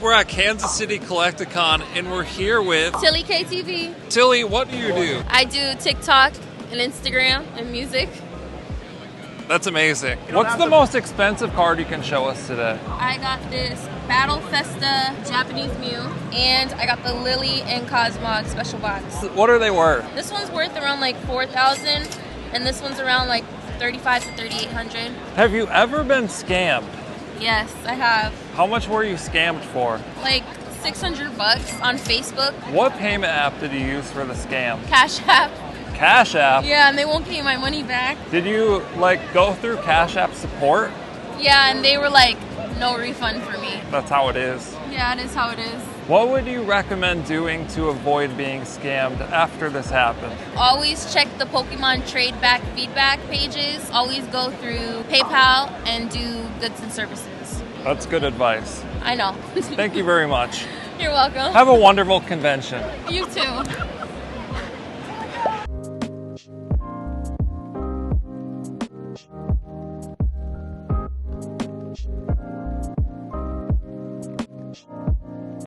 We're at Kansas City Collecticon and we're here with Tillyktv. Tilly. What do you do? I do TikTok and Instagram and music. That's amazing. What's the most expensive card you can show us today? I got this Battle Festa Japanese Mew, and I got the Lily and Cosmog special box. What are they worth? This one's worth around like $4,000, and this one's around like $3,500 to $3,800. Have you ever been scammed? Yes, I have. How much were you scammed for? Like $600 on Facebook. What payment app did you use for the scam? Cash App. Cash App? Yeah, and they won't pay my money back. Did you go through Cash App support? Yeah, and they were like, no refund for me. That's how it is. Yeah, it is how it is. What would you recommend doing to avoid being scammed after this happened? Always check the Pokemon trade back feedback pages. Always go through PayPal and do goods and services. That's good advice. I know. Thank you very much. You're welcome. Have a wonderful convention. You too.